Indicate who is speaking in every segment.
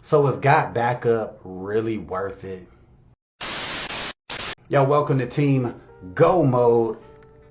Speaker 1: So is GotBackup really worth it? Yo, welcome to Team Go Mode.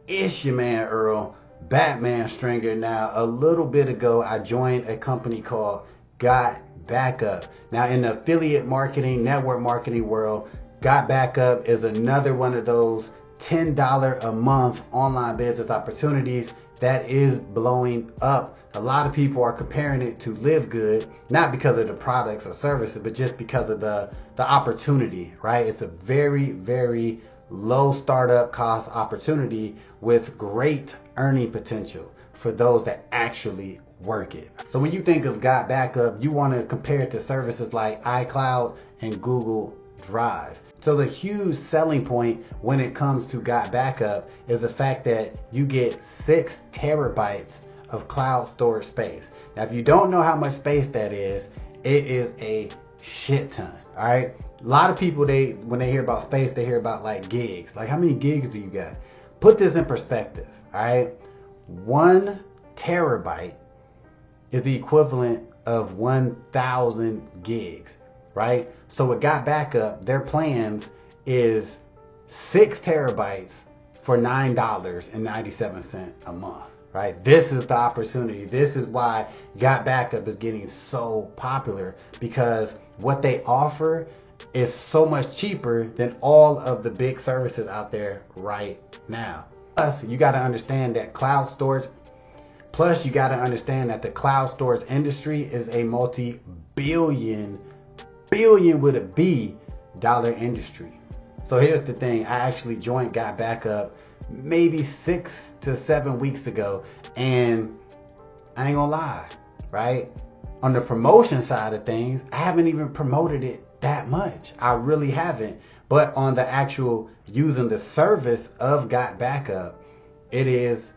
Speaker 1: It's your man Earl, Batman Stringer. Now, a little bit ago, I joined a company called GotBackup. Now, in the affiliate marketing, network marketing world, GotBackup is another one of those $10 a month online business opportunities that is blowing up. A lot of people are comparing it to Live Good, not because of the products or services, but just because of the opportunity, right? It's a very, very low startup cost opportunity with great earning potential for those that actually work it. So when you think of GotBackup, you want to compare it to services like iCloud and Google Drive. So the huge selling point when it comes to GotBackup is the fact that you get 6 terabytes of cloud storage space. Now, if you don't know how much space that is, it is a shit ton. All right. A lot of people, when they hear about space, they hear about like gigs. Like, how many gigs do you got? Put this in perspective. All right. 1 terabyte is the equivalent of 1,000 gigs. Right? So with GotBackup, their plans is 6 terabytes for $9.97 a month. Right? This is the opportunity. This is why GotBackup is getting so popular, because what they offer is so much cheaper than all of the big services out there right now. Plus, you got to understand that the cloud storage industry is a multi-billion with a B dollar industry. So here's the thing. I actually joined GotBackup maybe 6 to 7 weeks ago, and I ain't gonna lie, right? On the promotion side of things, I haven't even promoted it that much. I really haven't. But on the actual using the service of GotBackup, it is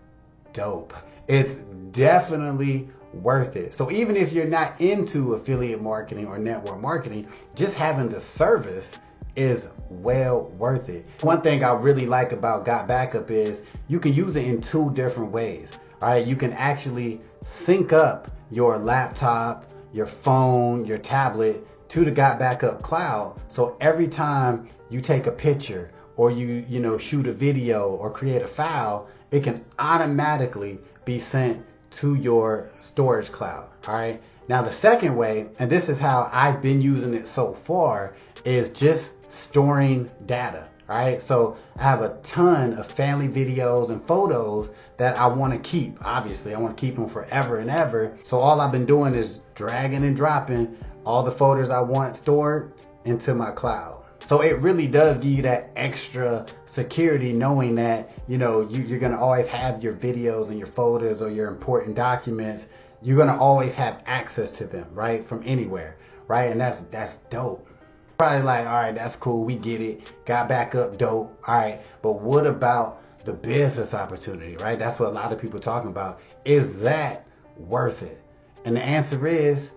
Speaker 1: dope. It's definitely worth it. So even if you're not into affiliate marketing or network marketing, just having the service is well worth it. One thing I really like about GotBackup is you can use it in 2 different ways. All right, you can actually sync up your laptop, your phone, your tablet to the GotBackup cloud. So every time you take a picture or you shoot a video or create a file, it can automatically be sent to your storage cloud. All right. Now the second way, and this is how I've been using it so far, is just storing data. All right. So I have a ton of family videos and photos that I want to keep. Obviously, I want to keep them forever and ever. So all I've been doing is dragging and dropping all the photos I want stored into my cloud. So it really does give you that extra security, knowing that you're going to always have your videos and your photos or your important documents. You're going to always have access to them, right, from anywhere, right? And that's dope. Probably like, all right, that's cool, we get it, GotBackup, dope, all right, but what about the business opportunity, right? That's what a lot of people are talking about. Is that worth it? And the answer is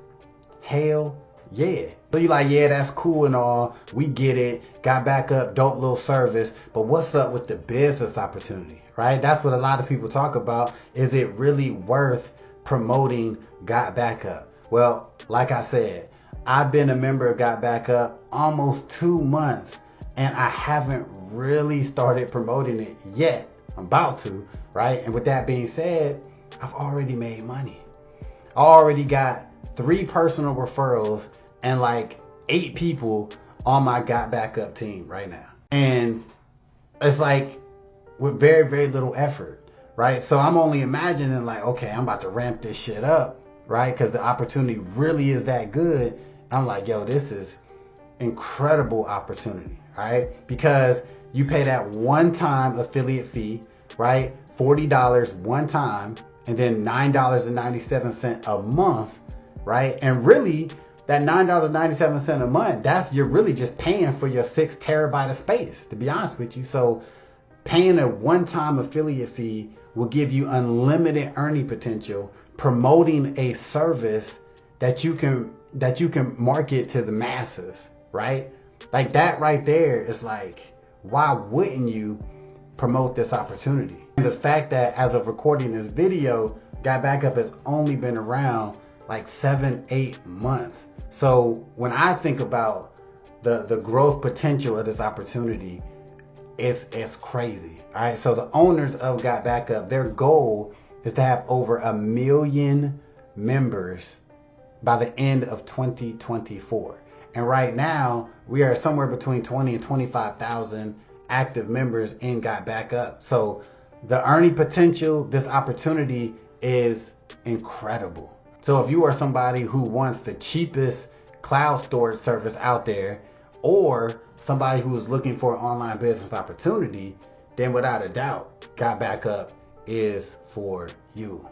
Speaker 1: hell yeah. So you're like, yeah, that's cool and all, we get it, GotBackup, dope little service, but what's up with the business opportunity, right? That's what a lot of people talk about. Is it really worth promoting GotBackup? Well, like I said, I've been a member of GotBackup almost 2 months, and I haven't really started promoting it yet. I'm about to, right? And with that being said, I've already made money. I already got 3 personal referrals and like 8 people on my GotBackup team right now. And it's like with very, very little effort, right? So I'm only imagining like, okay, I'm about to ramp this shit up, right? Because the opportunity really is that good. I'm like, yo, this is incredible opportunity, right? Because you pay that one-time affiliate fee, right? $40 one time, and then $9.97 a month, right? And really, that $9.97 a month, you're really just paying for your 6 terabyte of space, to be honest with you. So paying a one-time affiliate fee will give you unlimited earning potential, promoting a service that you can market to the masses, right? Like that right there is like, why wouldn't you promote this opportunity? And the fact that as of recording this video, GotBackup has only been around like 7-8 months. So when I think about the growth potential of this opportunity, it's crazy. All right. So the owners of GotBackup, their goal is to have over 1 million members by the end of 2024. And right now we are somewhere between 20 and 25,000 active members in GotBackup. So the earning potential, this opportunity is incredible. So if you are somebody who wants the cheapest cloud storage service out there, or somebody who is looking for an online business opportunity, then without a doubt, GotBackup is for you.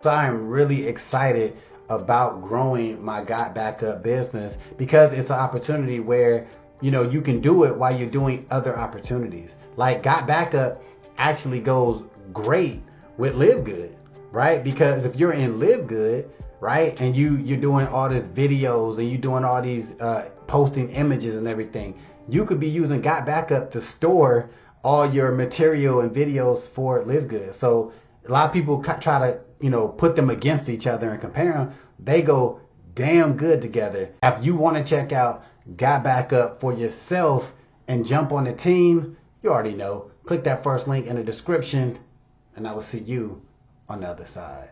Speaker 1: So I am really excited about growing my GotBackup business because it's an opportunity where, you know, you can do it while you're doing other opportunities. Like GotBackup actually goes great with Live Good, right? Because if you're in Live Good, right, and you're doing all these videos and you're doing all these posting images and everything, you could be using GotBackup to store all your material and videos for Live Good. So a lot of people try to, you know, put them against each other and compare them. They go damn good together. If you want to check out GotBackup for yourself and jump on the team, you already know. Click that first link in the description, and I will see you on the other side.